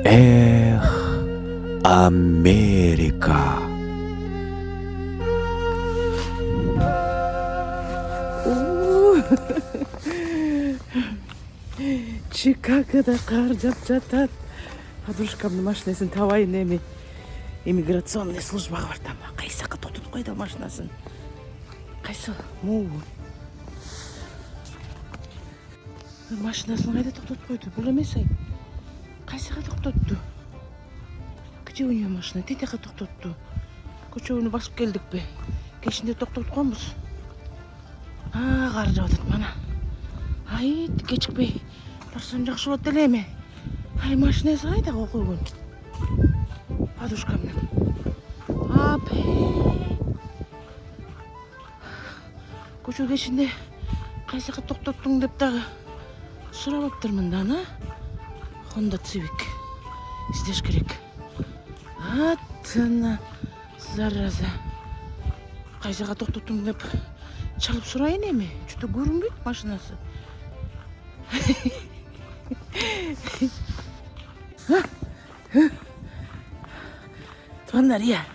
Эх, Америка. Чикагода қар жап жатат. Подружкамның машинасын табайын эми. Иммиграционный службага бартам. Кайсы жака токтотуп койду машинасын? Кайсы? Могу. Машинасын кайда токтотуп койду? Бул эмес ай. Кайсы жака токтотту? Где у нее машина? Тете жака токтотту. Көчөгүнү басып келдикпи? Кешинде токтотуп койгонбуз. Кар жаап атат мана. Ай, кечикпей барсам жакшы болот эле эми. Ай, машинасы кайда койгон? Подружкамдын. Апе. Көчө кешинде кайсы жака токтоттуң деп дагы сурап аптырмын да, ана. Honda Civic. Издеш керек. Атына зараза. Кайсы жака токтоттуң деп чалып сурайын эми. Чөтө көрүнбөйт машинасы. Тугандар, я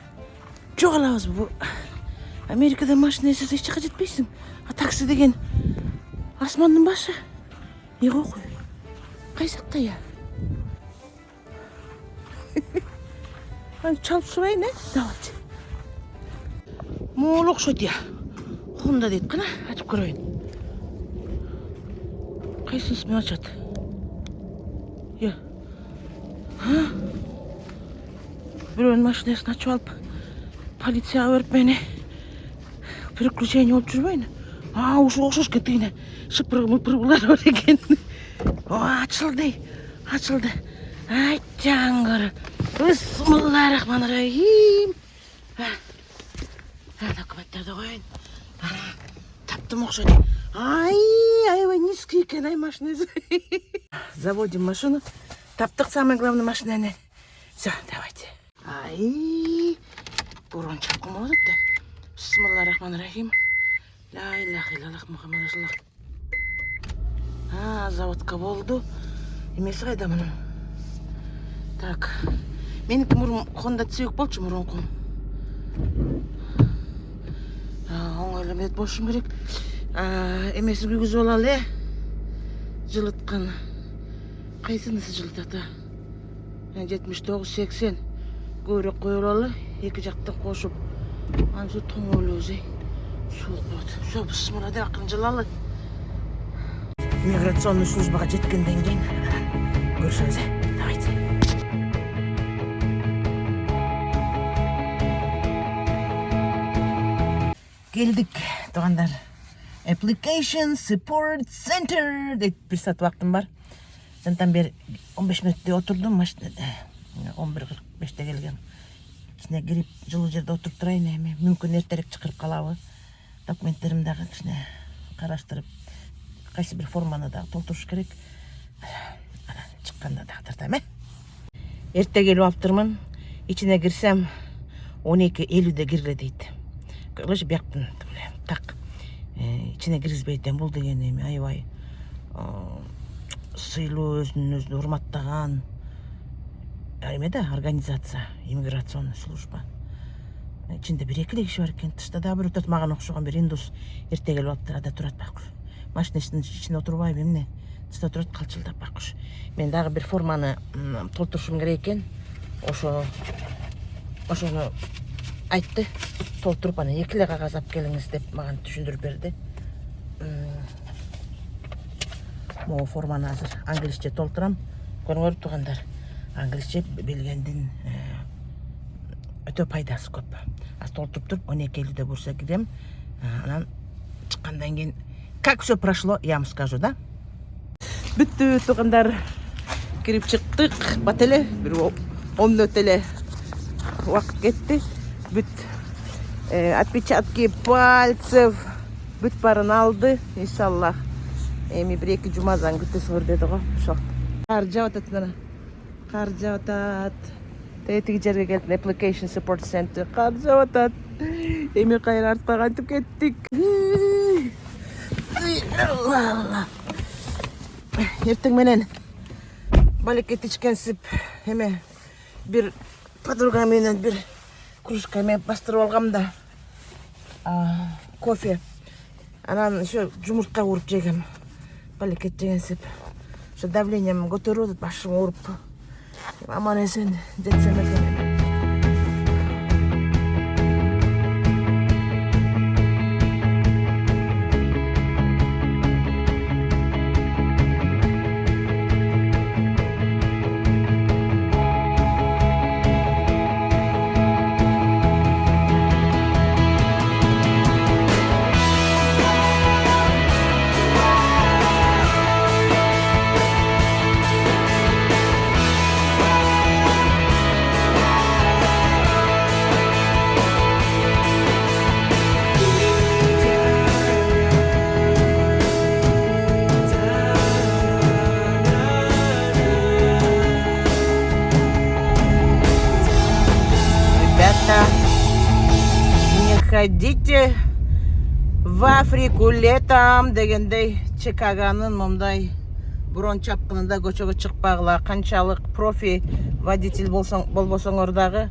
жоголабыз бу. Америкада машинасыз эч жака жетпейсиң. А такси деген асмандын башы. Эго кой. Кайсы жакта я? Чалып сурайын, давайте. Могул окшойт я. Honda дейт, кана ачып көрөйүн. Кайсысын ачат? Я. Бирөөнүн машинасын ачып алып, полицияга берип мени приключение болуп жүрбөйүн. Ушуга окшош кетигине шыпыры-мыпырылар бар экен. Ачылды, ачылды. Ай, жангыр. Бисмиллахиррахманиррахим. Документтерди коюн. Таптым окшойт. Ай, аябай низкий экен, ай, машинасы. Заводим машину. Таптык самое главное машинаны. Все, давайте. Ай, бурон чапкан болот да. Бисмиллахиррахманиррахим. Ла илляха иллаллах Мухаммад расулуллах. Заводка болду. Эмеси кайда мунун? Так. Меники мурун Honda Civic болчу мурунку. Оңойлуу эмес болушум керек. Эмесин күйгүзүп алалы. Жылыткан. Кайсынысы жылытат? 79-80. Көйрөк коюп алалы. Эки жактан кошуп. Анысы тоңолобуз. Суук болот. Все, бисмилла деп акырын жылалы. Миграционный службага жеткенден кийин көрүшөбүз. Давайте. Келдик, тугандар. Application Support Center деп бир саат убактым бар. Жантан бери 15 мүнөттөй отурдум машинада. 11:45-те келгем. Кичине кирип, жылуу жерде отуруп турайын эми. Мүмкүн эртерээк чакырып калабы. Документтеримди дагы кичине караштырып, кайсы бир форманы дагы толтуруш керек. Анан чыкканда дагы тартам, Эрте келип алыптырмын. Ичине кирсем 12:50-де киргиле дейт. Кылыш бияктын так. Ичине киргизбейт экен. Бул деген эми аябай сыйлуу, өзүн урматтаган да, организация, иммиграционный служба. Ичинде бир эки киши бар экен. Тышта да бир өтөт, мага окшогон бир индус эрте келип алыптыр, ада турат байкуш. Машинанын ичинде отурбайбы эмне? Тышта турат, калчылдап байкуш. Мен дагы бир форманы толтурушум керек экен. Ошону айтты. Толтуруп анан эки эле кагаз алып келиңиз деп мага түшүндүрүп берди. Могу форманы азыр англисче толтурам. Көрүңөр тугандар. Англисче билгендин өтө пайдасы көп. Толтуруп туруп 12:50-де бурса кирем. Анан чыккандан кийин как все прошло, я вам скажу, да? Бүттү тугандар. Кирип чыктык. Бат эле бир 10 мүнөт эле убакыт кетти. Бүт отпечатки пальцев бүт барын алды, иншаллах. Эми бир эки жумадан күтөсүңөр деди го. Ошо. Кар жаап атат мына. Кар жаап атат. Тетиги жерге келдим, Application Support Center. Кар жаап атат. Эми кайра артка кайтып кеттик. Эртең менен балекет ичкенсип эме бир подруга менен бир кружка эме бастырып алгам да кофе. Анан ошо жумуртка кууруп жегем. Балекет жегенсип. Ошо давлением көтөрүп атат, башым ооруп. Аман эсен жетсем экен. Не ходите в Африку летом дегендей Чикагонун момдай бурон чапкынында көчөгө чыкпагыла. Канчалык профи водитель болбосоңор дагы,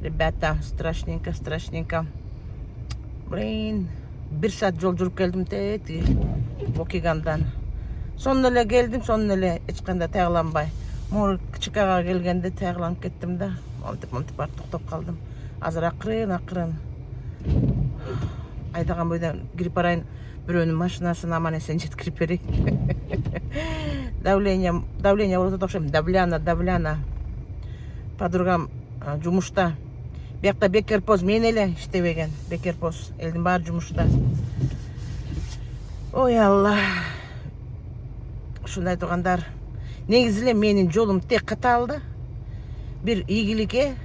ребята, страшненько. Блин, 1 саат жол жүрүп келдим тети Окигандан. Сонун эле келдим, сонун эле эч кандай тайгаланбай. Мур Чикагога келгенде тайгаланып кеттим да. Монтип барып токтоп калдым. Азыр акырын айдаган бойдон кирип барайын, бирөөнүн машинасын аман эсен жеткирип берейин. Давление болот окшойм. Давляна. Подругам жумушта. Биякта бекерпоз мен эле иштебеген. Бекерпоз элдин баары жумушта. Ой Алла. Ушундай тургандар. Негизи эле менин жолум тек катаал да. Бир ийгиликке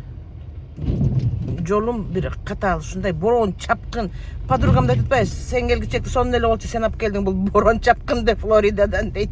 жолум бир катаал, ушундай борон чапкын. Подругам да айтпайбы, сен келгичекти сонун эле болчу, сен алып келдиң, бул борон чапкын деп Флоридадан дейт.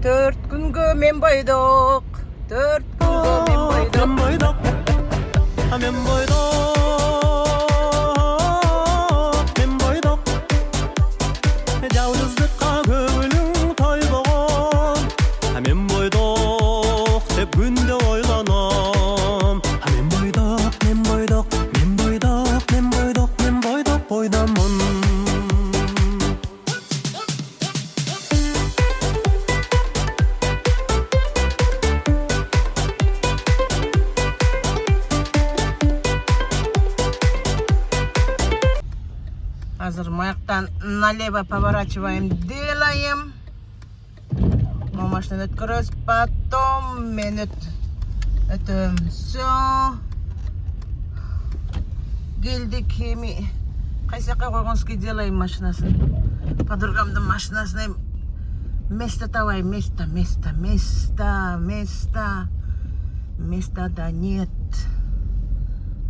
Төрт күнгө мен бойдок, төрт күнгө мен бойдок. Мен бойдок. Жалгыздыкка көңүлүң тойбогон. Мен бойдок деп күндө ойланам. Мен бойдок бойдамын. Азыр маяктан налево поворачиваем, делаем. Машинаны өткөрөбүз, потом мен өтөм. Все. Келдик, эми кайсы жака койгонсуз, делаем машинасын. Подругамдын машинасына место табайм, места да нет.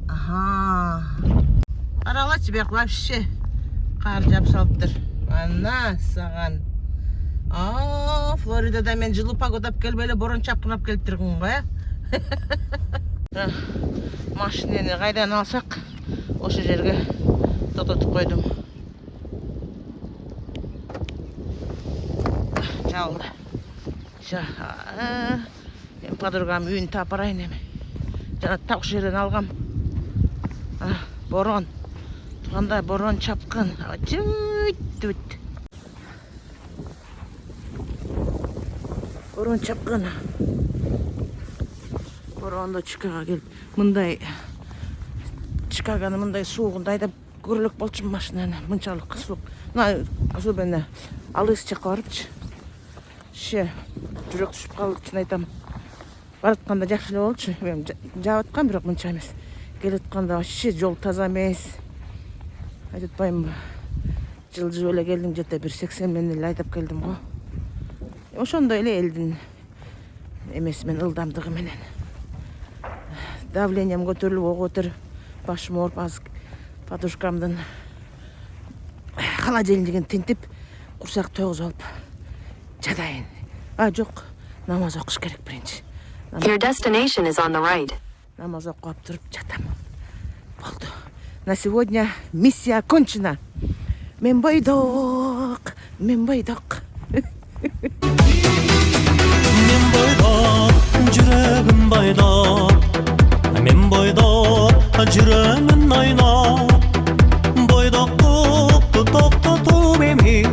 Ага. Аралачы бияк вообще кар жаап салыптыр. Ана саган. Флоридада мен жылуу погодап келбей эле борон чапкынап келип тургун го, Машинени кайдан алсак, ошо жерге токтотуп койдум. Жалды. Подругам үйүн таап барайын эми. Жана так жерден алгам. Борон. Турганда борон чапкын. Борон чапкын. Борондо Чикагога келип, мындай Чикагонун мындай суугунда айдап көрөлөк болчумун машинаны. Мынчалык суук. Особенно алыс жакка барыпчы. Жүрөк түшүп калып, чын айтам. Баратканда жакшы эле болчу. Мен жаап аткам, бирок мынча эмес. Келатканда вообще жол таза эмес. Айтпайм, жылжып эле келдим, жете бир 80 менен эле айдап келдим го. ошондой эле элдин эмеси менен ылдамдыгы менен давлением көтөрүлүп ого отур башым ооруп азыр подушкамдын холодильнигин тинтип курсак тойгузуп алып жатайын. Жок, намаз окуш керек биринчи. Your destination is on the right. Намаз окуп алып туруп жатам. Болду. На сегодня миссия окончена. Мен бойдок, мен бойдок. Мен бойдок, жүрөгүм бойдок. Мен бойдок, жүрөмүн ойнап. Бойдоктукту токтотуп эми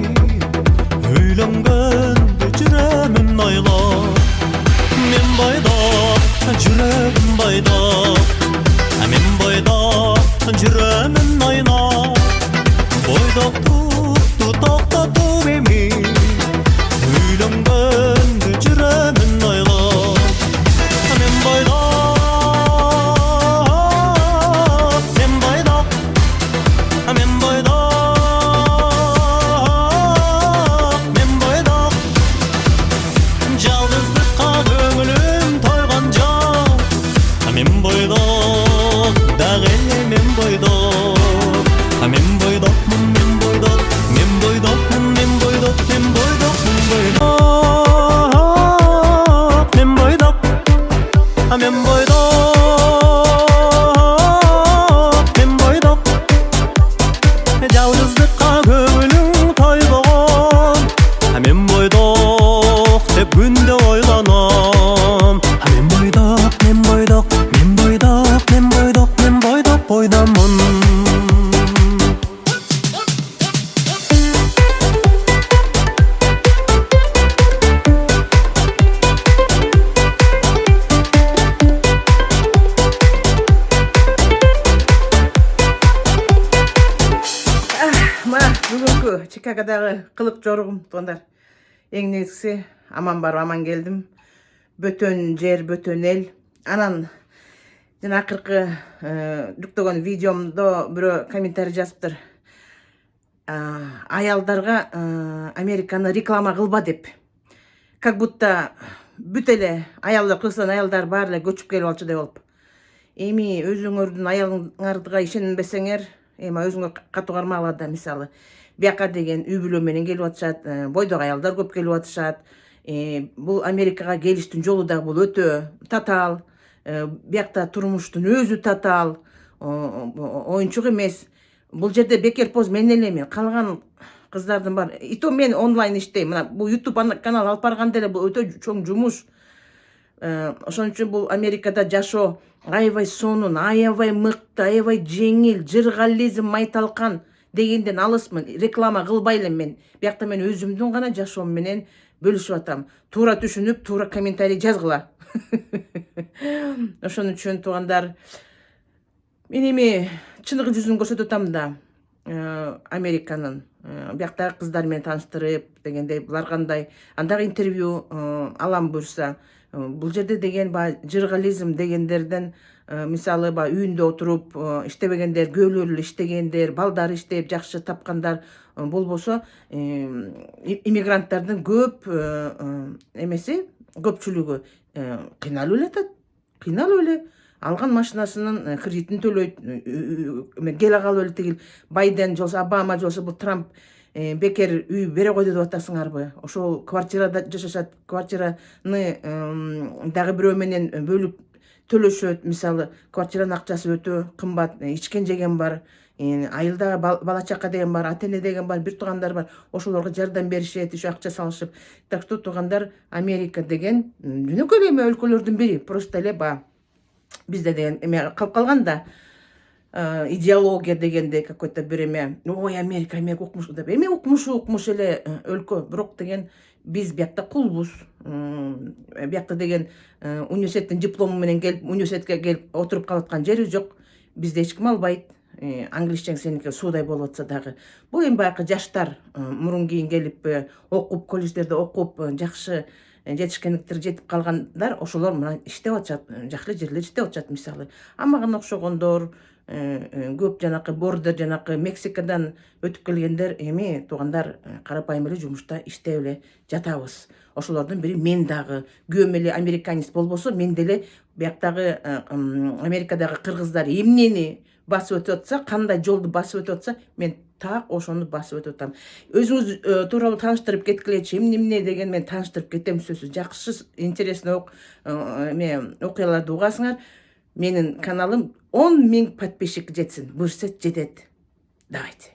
үйлөнгөндө жүрөмүн ойлоп. Мен бойдок, жүрөгүм бойдок. Мен бойдок, жүрөмүн ойнап. Бойдоктукту токтотуп эми үйлөнгөндө жүрөмүн ойлоп. Мен бойдок, мен бойдок. Мен бойдок, мен бойдок. Жалгыздыкка көңүлүм тойгон жок. Мен бойдок, дагы эле мен бойдок. Мен бойдокмун, мен бойдок. Мен бойдокмун, мен бойдок. Мен бойдокмун, бойдок. Мен бойдок. Мен бойдок. Мен бойдок. Жалгыздыкка көңүлүң тойбогон. Мен бойдок деп күндө ойлоном. Мен бойдок, мен бойдок. Мен бойдок, мен бойдок. Мен бойдок бойдомун. Бүгүнкү Чикагодагы кылык жоругум туугандар. Эң негизгиси аман барып аман келдим. Бөтөн жер, бөтөн эл. Анан жана акыркы жүктөгөн видеомдо бирөө комментарий жазыптыр. Аялдарга Американы реклама кылба деп. Как будто бүт эле аялдар, Кыргызстан аялдар баары эле көчүп келип алчу деп болуп. Эми өзүңөрдүн аялыңарга ишенбесеңер, эми өзүңөр катуу кармагыла да, мисалы. Бияка деген үй бүлө менен келип атышат, бойдок аялдар көп келип атышат. Бул Америкага келиштин жолу да бул өтө татаал. Биякта турмуштун өзү татаал, оюнчук эмес. Бул жерде бекер поз мен элемен, калган кыздардын бар. И то мен онлайн иштейм. Мына бул YouTube канал алып барганда эле бул өтө чоң жумуш. Ошон үчүн бул Америкада жашоо аябай сонун, аябай мыкты, аябай жеңил, жыргализм, майталкан дегенден алысмын. Реклама кылбай элем мен. Биякта мен өзүмдүн гана жашоом менен бөлүшүп атам. Туура түшүнүп, туура комментарий жазгыла. Ошон үчүн туугандар, мен эми чыныгы жүзүн көрсөтүп атам да. Американын бияктагы кыздар менен тааныштырып дегендей, булар кандай, андагы интервью алам буюрса. Бул жерде деген жыргализм дегендерден, мисалы үйүндө отуруп иштебегендер, күйөөлөрү иштегендер, балдары иштеп жакшы тапкандар болбосо, иммигранттардын көп эмеси, көпчүлүгү кыйналып эле атат. Кыйналып эле алган машинасынын кредитин төлөйт, келе калып эле тигил Байден же Обама же бул Трамп бекер үй бере койду деп атасыңарбы? Ошол квартирада жашашат, квартираны дагы бирөө менен бөлүп төлөшөт. Мисалы, квартиранын акчасы өтө кымбат, ичкен жеген бар, айылда бала чака деген бар, ата-эне деген бар, бир туугандар бар. Ошолорго жардам беришет, ошо акча салышып. Так что туугандар, Америка деген жөнөкөй эле өлкөлөрдүн бири. Просто эле бизде деген эме калып калган да. Идеология дегенде какой-то бир эме, ой, Америка укмуш деп. Эме укмуш эле өлкө, бирок деген биз биякта кулбуз. Биякта деген университеттин диплому менен келип, университетке келип отуруп калып аткан жери жок. Бизде эч ким албайт. Англисчең сеники суудай болуп атса дагы. Бул эми баягы жаштар мурун кийин келип окуп, колледждерде окуп, жакшы жетишкендиктер жетип калгандар, ошолор мына иштеп атышат, жакшы жерлер иштеп атышат мисалы. Амагына окшогондор, көп жанакы бордер жанакы Мексикадан өтүп келгендер эми туугандар карапайым эле жумушта иштеп эле жатабыз. Ошолордун бири мен дагы күйөөм эле американец болбосо мен деле бияктагы Америкадагы кыргыздар эмнени басып өтүп атса, кандай жолду басып өтүп атса, мен так ошону басып өтүп атам. Өзүңүз тууралуу тааныштырып кеткилечи, эмне деген мен тааныштырып кетем сөзсүз. Жакшы интересный окуяларды угасыңар. Менин каналым 10 000 подписчик жетсин. Буюрса жетет. Давайте.